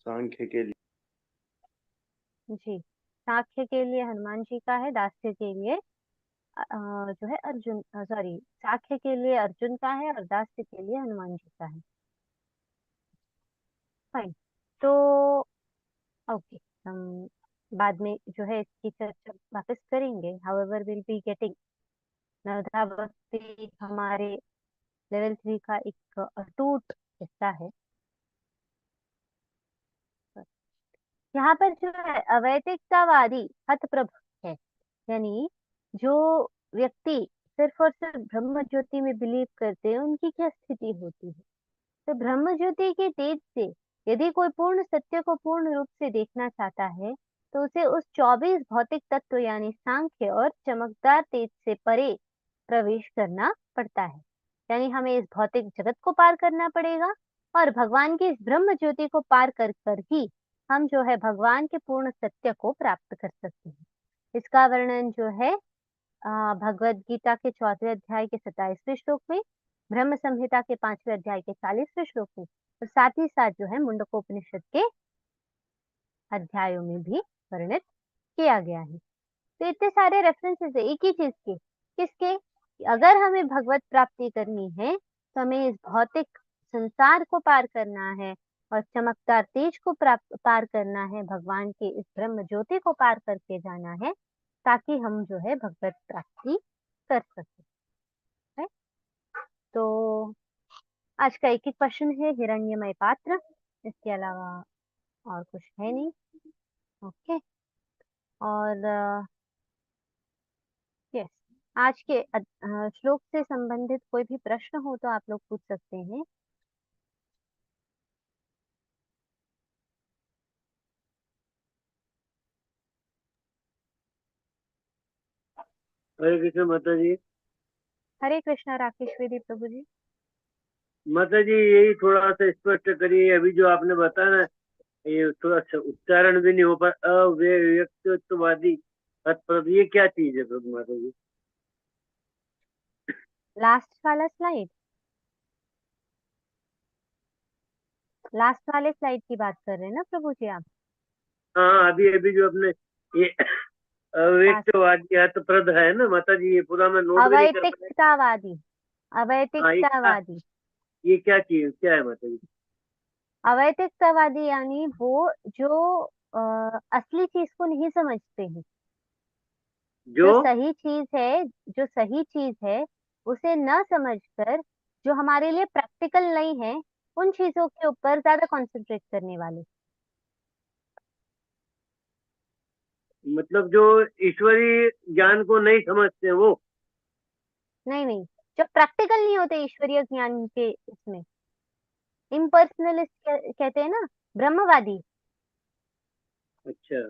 सांख्य के लिए। जी, सांख्य के लिए हनुमान जी का है, दास्य के लिए जो है अर्जुन, सॉरी, सांख्य के लिए अर्जुन का है और दास्य के लिए हनुमान जी का है। फाइन। तो ओके, हम बाद में जो है इसकी चर्चा वापस करेंगे। However will be getting Narmada भक्ति हमारे लेवल 3 का एक अटूट हिस्सा है। यहाँ पर जो है अवैतिकतावादी हतप्रभ है, यानी जो व्यक्ति सिर्फ और सिर्फ ब्रह्म ज्योति में बिलीव करते हैं उनकी क्या स्थिति होती है। तो ब्रह्म ज्योति के तेज से यदि कोई पूर्ण सत्य को पूर्ण रूप से देखना चाहता है तो उसे उस 24 भौतिक तत्व यानी सांख्य और चमकदार तेज से परे प्रवेश करना पड़ता है। यानी हमें इस भौतिक जगत को पार करना पड़ेगा और भगवान की इस ब्रह्म ज्योति को पार कर कर ही हम जो है भगवान के पूर्ण सत्य को प्राप्त कर सकते हैं। इसका वर्णन जो है भगवद गीता के 4वें अध्याय के 27वें श्लोक में, ब्रह्म संहिता के 5वें अध्याय के 40वें श्लोक में और साथ ही साथ जो है मुंडकोपनिषद के अध्यायों में भी वर्णित किया गया है। तो इतने सारे रेफरेंसेस है एक ही चीज के, किसके? अगर हमें भगवत प्राप्ति करनी है तो हमें इस भौतिक संसार को पार करना है और चमकदार तेज को पार करना है, भगवान के इस ब्रह्म ज्योति को पार करके जाना है ताकि हम जो है भगवत प्राप्ति कर सके। है? तो आज का एक ही क्वेश्चन है, हिरण्यमय पात्र, इसके अलावा और कुछ है नहीं। ओके, और यस, आज के श्लोक से संबंधित कोई भी प्रश्न हो तो आप लोग पूछ सकते हैं। हरे कृष्ण माता जी। हरे कृष्णा राकेश्वरी प्रभु जी। माता जी यही थोड़ा सा स्पष्ट करिए, अभी जो आपने बताया ना, ये थोड़ा सा उच्चारण भी नहीं हो पा, अव्यक्तवादी तत्प्रभ, ये क्या चीज है प्रभु माता जी? लास्ट वाला स्लाइड, लास्ट वाले स्लाइड की बात कर रहे हैं ना प्रभु जी आप? हाँ, अभी अभी जो अपने ये अव्यक्तवादी हतप्रद है ना माता जी, ये पूरा मैं नोट भी नहीं कर पाया। अवैतिकतावादी, हाँ, अवैतिकतावादी, ये क्या चीज, क्या है माता जी? अवैतिकतावादी यानी वो जो असली चीज को नहीं समझते हैं। जो जो सही चीज है, जो सही चीज है उसे न समझकर जो हमारे लिए प्रैक्टिकल नहीं है उन चीजों के ऊपर ज्यादा कंसंट्रेट करने वाले। मतलब जो ईश्वरीय ज्ञान को नहीं समझते वो? नहीं नहीं, जो प्रैक्टिकल नहीं होते ईश्वरीय ज्ञान के इसमें, इम्पर्सनलिस्ट कहते हैं ना, ब्रह्मवादी। अच्छा,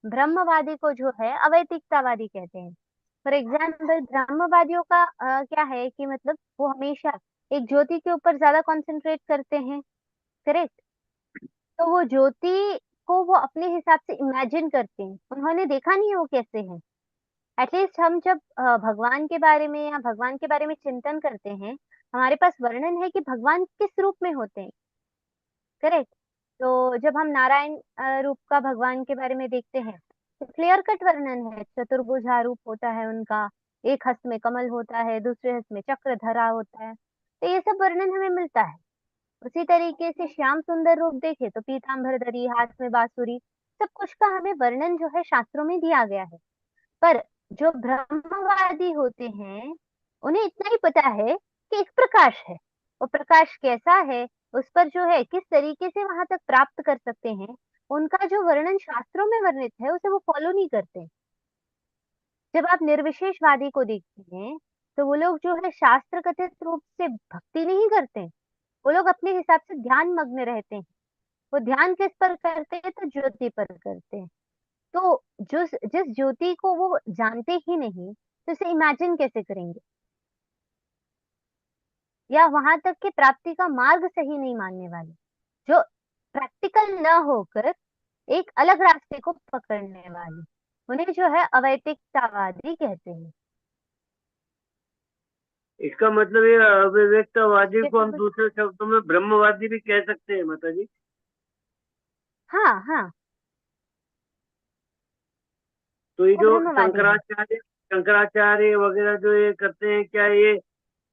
ब्रह्मवादी को जो है अवैतिकतावादी कहते हैं। फॉर एग्जाम्पल ब्रह्मवादियों का क्या है कि मतलब वो हमेशा एक ज्योति के ऊपर ज्यादा कंसंट्रेट करते हैं, करेक्ट? तो वो ज्योति को वो अपने हिसाब से इमेजिन करते हैं, उन्होंने देखा नहीं है वो कैसे है। एटलीस्ट हम जब भगवान के बारे में या भगवान के बारे में चिंतन करते हैं, हमारे पास वर्णन है कि भगवान किस रूप में होते हैं, करेक्ट? तो जब हम नारायण रूप का भगवान के बारे में देखते हैं तो क्लियर कट वर्णन है, चतुर्भुजा रूप होता है उनका, एक हस्त में कमल होता है, दूसरे हस्त में चक्र धरा होता है, तो ये सब वर्णन हमें मिलता है। उसी तरीके से श्याम सुंदर रूप देखे तो पीताम्बर धरी, हाथ में बांसुरी, सब कुछ का हमें वर्णन जो है शास्त्रों में दिया गया है। पर जो ब्रह्मवादी होते हैं उन्हें इतना ही पता है कि एक प्रकाश है, वो प्रकाश कैसा है, उस पर जो है किस तरीके से वहां तक प्राप्त कर सकते हैं, उनका जो वर्णन शास्त्रों में वर्णित है उसे वो फॉलो नहीं करते। जब आप निर्विशेषवादी को देखते हैं तो वो लोग जो है शास्त्र कथित रूप से भक्ति नहीं करते, वो लोग अपने हिसाब से ध्यान मग्न रहते हैं। वो ध्यान किस पर करते हैं? तो ज्योति पर करते हैं। तो जिस ज्योति को वो जानते ही नहीं तो उसे इमेजिन कैसे करेंगे, या वहां तक की प्राप्ति का मार्ग सही नहीं मानने वाले, जो प्रैक्टिकल न होकर एक अलग रास्ते को पकड़ने वाले, उन्हें जो है अवैतिकतावादी कहते हैं। इसका मतलब ये अविवेकतावादी को हम जैसे दूसरे शब्दों में ब्रह्मवादी भी कह सकते हैं माता जी? हाँ हाँ, तो ये वो जो ब्रह्मवादी है। शंकराचार्य वगैरह जो ये करते हैं, क्या ये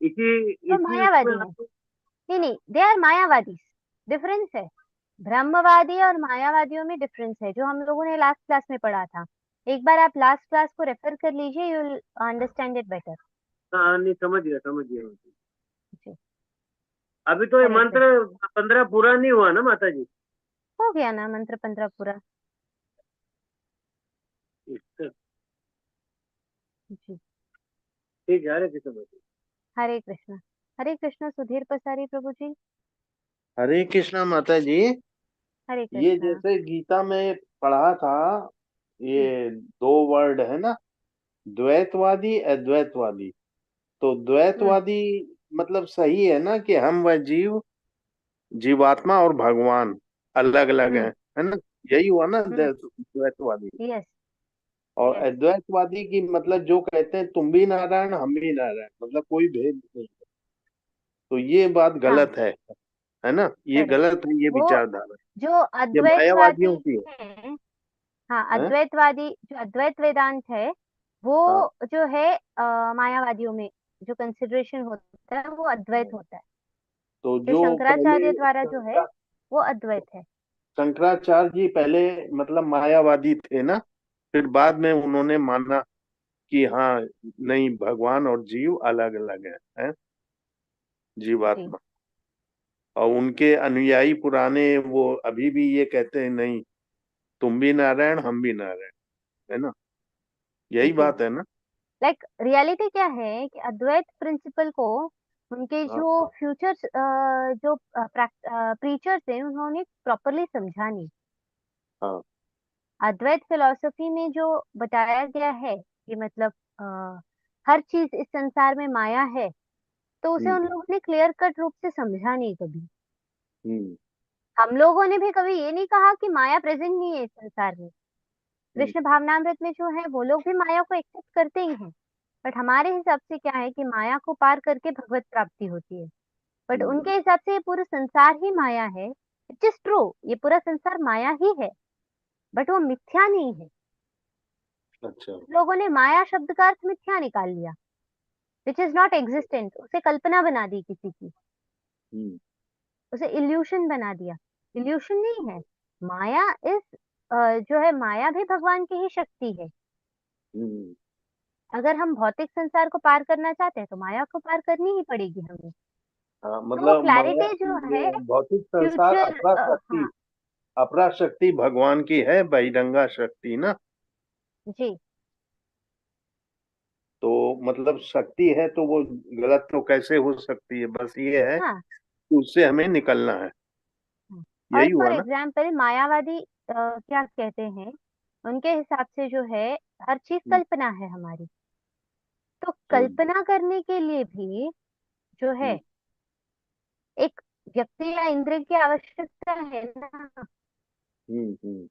इसी वो इसी उसमें मायावादी है। नहीं नहीं, दे आर मायावादी। डिफरेंस है, ब्रह्मवादी और मायावादियों में डिफरेंस है, जो हम लोगों ने लास्ट क्लास में पढ़ा था। एक बार आप लास्ट क्लास को रेफर कर लीजिए, you will understand it better. हाँ, नहीं, समझ गया। जी, अभी तो ये हरे कृष्ण। मंत्र 15 पूरा नहीं हुआ ना माता जी? हो गया ना मंत्र 15 पूरा? जी, ठीक है, हरे कृष्ण माता जी। हरे कृष्ण। हरे कृष्ण सुधीर पसारी प्रभु जी। हरे कृष्णा माता जी। हरे ये कृष्ण। जैसे गीता में पढ़ा था, ये दो वर्ड है ना, द्वैतवादी अद्वैतवादी। तो हम्म द्वैतवादी मतलब सही है ना, कि हम व जीव, जीवात्मा और भगवान अलग अलग हम्म है ना? यही हुआ ना हम्म। द्वैतवादी। यस और यस। अद्वैतवादी की मतलब जो कहते हैं तुम भी नारायण हम भी नारायण, मतलब कोई भेद नहीं। तो ये बात हाँ, गलत है ना? ये करेक्ट। गलत है, ये वो विचारधारा। जो ये अद्वैतवादी मायावादियों की है, हाँ, है। अद्वैतवादी जो अद्वैत वेदांत है, वो हाँ, जो है मायावादियों में जो कंसिडरेशन होता है वो अद्वैत हाँ। होता है। तो जो जो पहले शंकराचार्य द्वारा जो है वो अद्वैत है। शंकराचार्य जी पहले मतलब मायावादी थे ना, फिर बाद में उन्होंने माना कि हाँ, नहीं, भगवान और जीव अलग अलग है? जी जीवात्मा। और उनके अनुयायी पुराने वो अभी भी ये कहते हैं, नहीं, तुम भी नारायण हम भी नारायण, है ना? यही जी। बात है ना? लाइक रियलिटी क्या है कि अद्वैत प्रिंसिपल को उनके हाँ, जो फ्यूचर जो प्रीचर्स हैं उन्होंने प्रॉपरली समझा नहीं। हाँ। अद्वैत फिलॉसफी में जो बताया गया है कि मतलब हर चीज इस संसार में माया है, तो उसे हम्म, उन लोगों ने क्लियर कट रूप से समझा नहीं कभी। हम्म, हम लोगों ने भी कभी ये नहीं कहा कि माया प्रेजेंट नहीं है इस संसार में। हम्म, कृष्ण भावनामृत में जो है वो लोग भी माया को एक्सेप्ट करते ही हैं। बट हमारे हिसाब से क्या है कि माया को पार करके भगवत प्राप्ति होती है। बट हम्म। उनके हिसाब से ये पूरा संसार ही माया है। इट इज ट्रू, ये पूरा संसार माया ही है, बट वो मिथ्या नहीं है। अच्छा। लोगों ने माया शब्द का अर्थ मिथ्या निकाल लिया, विच इज नॉट एग्जिस्टेंट। उसे कल्पना बना दी किसी की, हम्म, उसे इल्यूशन बना दिया। इल्यूशन नहीं है। माया इज जो है, माया भी भगवान की ही शक्ति है। हम्म। अगर हम भौतिक संसार को पार करना चाहते हैं तो माया को पार करनी ही पड़ेगी हमें। हाँ, तो वो मतलब माया, क्लैरिटी जो है, ये भौतिक संसार फ्यूचर, अपरा हाँ। शक्ति, अपरा शक्ति भगवान की है, बहिरंगा शक्ति ना। जी तो मतलब शक्ति है तो वो गलत तो कैसे हो सकती है? बस ये है हाँ कि उससे हमें निकलना है। हाँ। और यही हुआ फॉर ना? एग्जाम्पल मायावादी क्या कहते हैं, उनके हिसाब से जो है हर चीज हम्म, कल्पना है हमारी। तो हम्म, कल्पना करने के लिए भी जो है हम्म, एक व्यक्ति या इंद्रिय की आवश्यकता है ना। हम्म,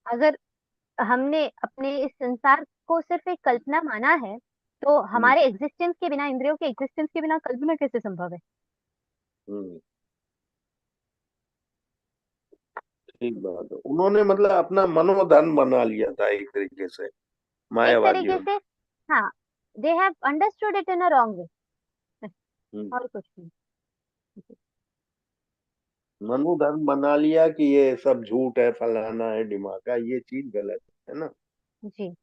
अगर हमने अपने इस संसार को सिर्फ एक कल्पना माना है, तो हम्म, हमारे एग्जिस्टेंस के बिना, इंद्रियों के एग्जिस्टेंस के बिना कल्पना कैसे संभव है? हम्म। ठीक बात है। उन्होंने मतलब अपना मनोधर्म बना लिया था एक तरीके से, एक तरीके मायावादियों ने। से, हाँ, they have understood it in a wrong way. Hmm. और कुछ नहीं। मनोधर्म बना लिया कि ये सब झूठ है, फलाना है, ढिमाका, ये चीज गलत है ना? जी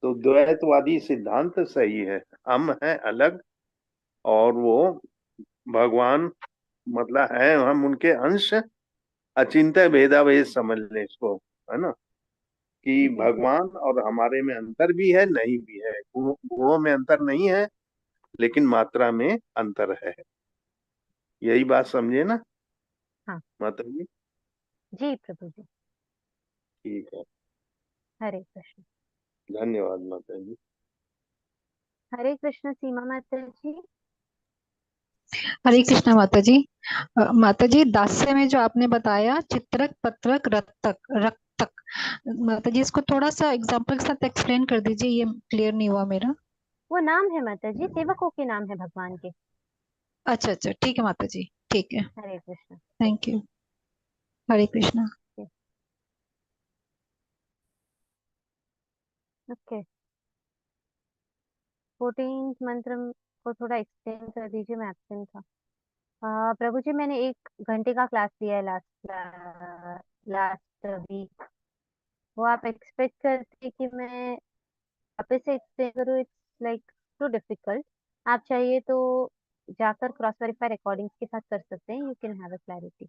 तो द्वैतवादी सिद्धांत सही है, हम है अलग, और वो भगवान मतलब है, हम उनके अंश, अचिंत्य भेदाभेद समझ लें इसको, है ना? कि जी जी भगवान और हमारे में अंतर भी है, नहीं भी है, गुणों में अंतर नहीं है, लेकिन मात्रा में अंतर है। यही बात समझे ना हाँ। माता जी? जी प्रभु जी। ठीक है। हरे कृष्ण। धन्यवाद माता जी। हरे कृष्ण सीमा माता जी। हरे कृष्णा माता जी। माता जी, दास्य में जो आपने बताया, चित्रक पत्रक रक्तक रक्तक, माता जी इसको थोड़ा सा एग्जांपल के साथ एक्सप्लेन कर दीजिए, ये क्लियर नहीं हुआ मेरा। वो नाम है माता जी, सेवकों के नाम है भगवान के। अच्छा अच्छा, ठीक है माता जी। ठीक है, Hare Krishna. Thank you. Hare Krishna. Okay, 14th मंत्र को थोड़ा एक्सप्लेन कर दीजिए, मैं एब्सेंट था। प्रभु जी, मैंने 1 घंटे का क्लास लिया है लास्ट वीक। वो आप एक्सपेक्ट करते कि मैं वापस से एक्सप्लेन करूँ? It's like too difficult. आप चाहिए तो जाकर क्रॉस वेरीफाई रिकॉर्डिंग्स के साथ कर सकते हैं, you can have a clarity.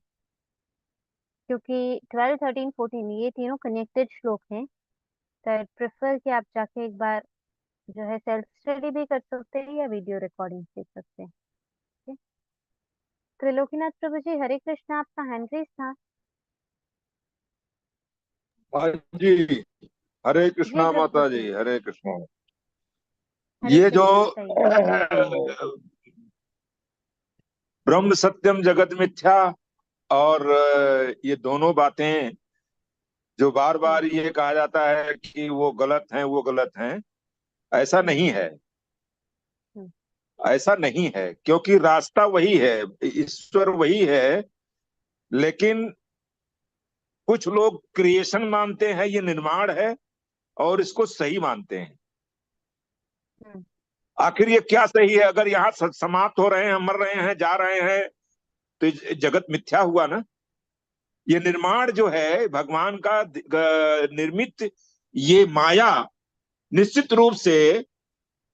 क्योंकि 12, 13, 14 ये तीनों कनेक्टेड श्लोक हैं, तो आई प्रेफर कि आप जाके एक बार जो है सेल्फ स्टडी भी कर सकते हैं या वीडियो रिकॉर्डिंग देख सकते हैं। ठीक है? त्रिलोकीनाथ प्रभु जी, हरे कृष्ण, आपका हैंड रेज था। हाँ जी, हरे जी कृष्णा प्रभु माता जी, जी, हरे कृष्णा। हरे ये जो कृष्ण बताइए। ब्रह्म सत्यम जगत मिथ्या और ये दोनों बातें जो बार बार ये कहा जाता है कि वो गलत हैं, वो गलत हैं, ऐसा नहीं है। हम्म, ऐसा नहीं है, क्योंकि रास्ता वही है, ईश्वर वही है। लेकिन कुछ लोग क्रिएशन मानते हैं, ये निर्माण है, और इसको सही मानते हैं। हम्म, आखिर ये क्या सही है? अगर यहाँ समाप्त हो रहे हैं, मर रहे हैं, जा रहे हैं, तो ये जगत मिथ्या हुआ ना। ये निर्माण जो है भगवान का निर्मित ये माया निश्चित रूप से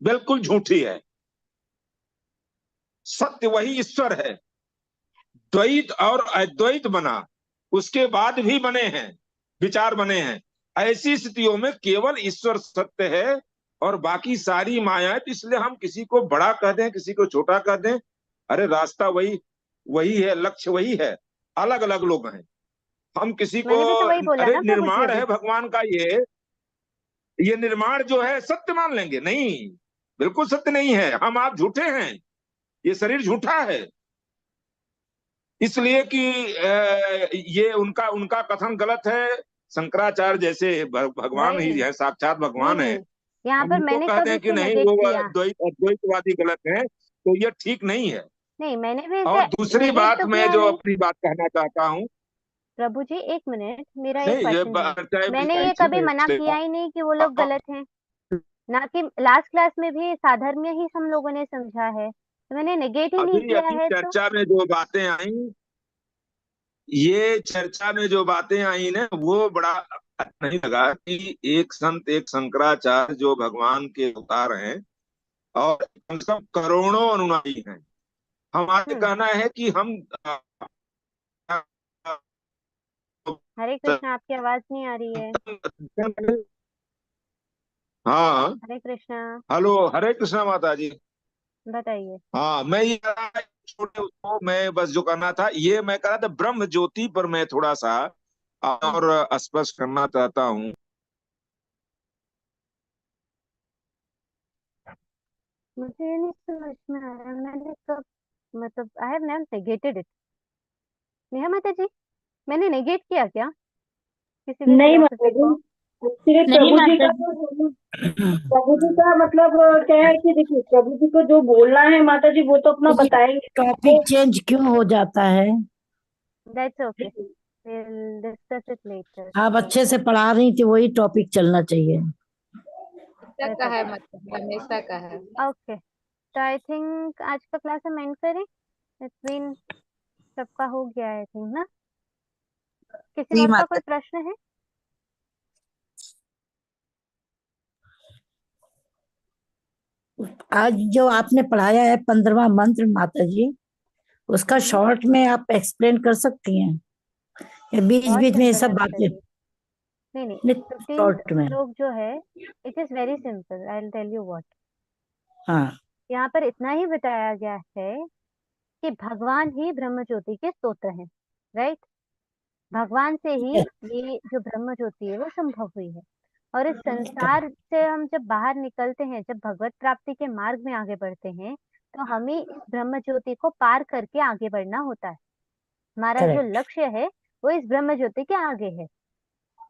बिल्कुल झूठी है। सत्य वही ईश्वर है। द्वैत और अद्वैत बना, उसके बाद भी बने हैं, विचार बने हैं। ऐसी स्थितियों में केवल ईश्वर सत्य है और बाकी सारी माया। तो इसलिए हम किसी को बड़ा कह दें, किसी को छोटा कह दें, अरे रास्ता वही वही है, लक्ष्य वही है, अलग अलग लोग हैं। हम किसी को, मैंने भी तो वही बोला अरे ना प्रभु जी निर्माण अभी। है भगवान का, ये निर्माण जो है सत्य मान लेंगे? नहीं, बिल्कुल सत्य नहीं है। हम आप झूठे हैं, ये शरीर झूठा है। इसलिए कि ये उनका उनका कथन गलत है। शंकराचार्य जैसे भगवान ही नहीं है, साक्षात नहीं भगवान है। नहीं, यहाँ हम पर उनको मैंने कह कब दें कि इसे नहीं नेगेट वो किया? अद्वैतवादी गलत है, तो ये ठीक नहीं है। नहीं, मैंने भी इसे और दूसरी नेगेट बात, तो मैं किया जो नहीं। अपनी बात कहना चाहता हूँ, प्रभु जी 1 मिनट, मेरा एक नहीं ये क्वेश्चन है। चाहे मैंने बताई ये थी, कभी मैं मना किया ही नहीं कि वो लोग गलत हैं। ना कि लास्ट क्लास में भी साधर्म्य ही हम लोगों ने समझा है, तो मैंने नेगेट ही नहीं अभी किया अभी है। तो चर्चा में जो बातें आई, ये चर्चा में जो बातें आई ना, वो बड़ा अच्छा नहीं लगा कि एक संत, एक शंकराचार्य जो भगवान के अवतार हैं और कम से कम करोड़ों अनुयायी हैं, हमारे हम्म, कहना है कि हम हरे कृष्ण, आपकी आवाज नहीं आ रही है। हाँ, हरे कृष्णा, हेलो, हरे कृष्णा माता जी। बताइए। हाँ, मैं ये छोटे उसको मैं बस जो करना था, ये मैं कह रहा था ब्रह्म ज्योति पर मैं थोड़ा सा हम्म, और स्पष्ट करना चाहता हूँ। मुझे ये नहीं समझ में आ रहा, मैंने कब, मतलब I have not negated it. Neha माता जी, मैंने नेगेट किया क्या किसी भी नहीं माता फिलोसफी जी, को? एक्चुअली नहीं प्रभु जी माता का जी। प्रभु जी का मतलब क्या है कि देखिए, प्रभु जी को जो बोलना है माता जी वो तो अपना ये बताएंगे। टॉपिक चेंज क्यों हो जाता है? That's okay, will discuss it later. आप अच्छे से पढ़ा रही थी, वही टॉपिक चलना चाहिए। हमेशा का है, मतलब हमेशा का है। ओके, तो आई थिंक आज का क्लास हम एंड करें। इट्स बीन, सबका हो गया है आई थिंक ना। किसी जी और का माता। कोई प्रश्न है? आज जो आपने पढ़ाया है 15वां मंत्र माता जी, उसका शॉर्ट में आप एक्सप्लेन कर सकती हैं? या बीच बहुत बीच में ये सिंपल सब है माता बातें? जी। नहीं, नहीं, 15th शॉर्ट में। श्लोक जो है, it is very simple, I will tell you what. हाँ। यहाँ पर इतना ही बताया गया है कि भगवान ही ब्रह्म ज्योति के स्रोत हैं, राइट? भगवान से ही ये जो ब्रह्म ज्योति है वो संभव हुई है। और इस संसार से हम जब बाहर निकलते हैं, जब भगवत प्राप्ति के मार्ग में आगे बढ़ते हैं, तो हमें इस ब्रह्म ज्योति को पार करके आगे बढ़ना होता है। हमारा जो करेक्ट। लक्ष्य है वो इस ब्रह्म ज्योति के आगे है।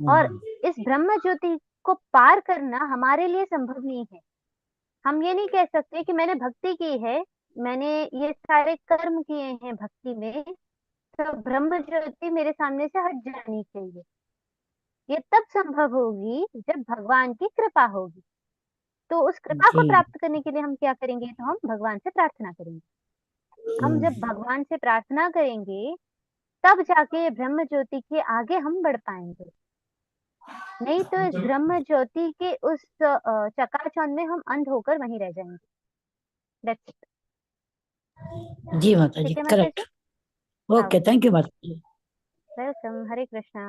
और इस ब्रह्म ज्योति को पार करना हमारे लिए संभव नहीं है। हम ये नहीं कह सकते कि मैंने भक्ति की है मैंने ये सारे कर्म किए हैं भक्ति में, तो ब्रह्म ज्योति मेरे सामने से हट जानी चाहिए। ये तब संभव होगी जब भगवान की कृपा होगी। तो उस कृपा को जी प्राप्त करने के लिए हम क्या करेंगे? तो हम भगवान से प्रार्थना करेंगे। हम जब भगवान से प्रार्थना करेंगे तब जाके ये ब्रह्म ज्योति के आगे हम बढ़ पाएंगे। नहीं तो इस ब्रह्म ज्योति के उस चकाचौंध में हम अंध होकर वहीं रह जाएंगे। That's it. जी माता जी, ठीक है माता करेक्ट। जी? ओके, थैंक यू माता जी। वेलकम। हरे कृष्णा।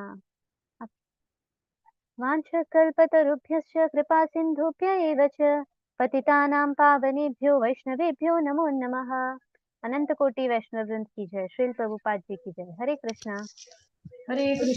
वाञ्छकल्पतरुभ्यश्च कृपा सिन्धुभ्य एव च पतितानां पावनेभ्यो वैष्णवेभ्यो नमो नमः। अनंत कोटि वैष्णव वृंद की जय। श्रील प्रभुपाद जी की जय। हरे कृष्णा। हरे कृष्ण।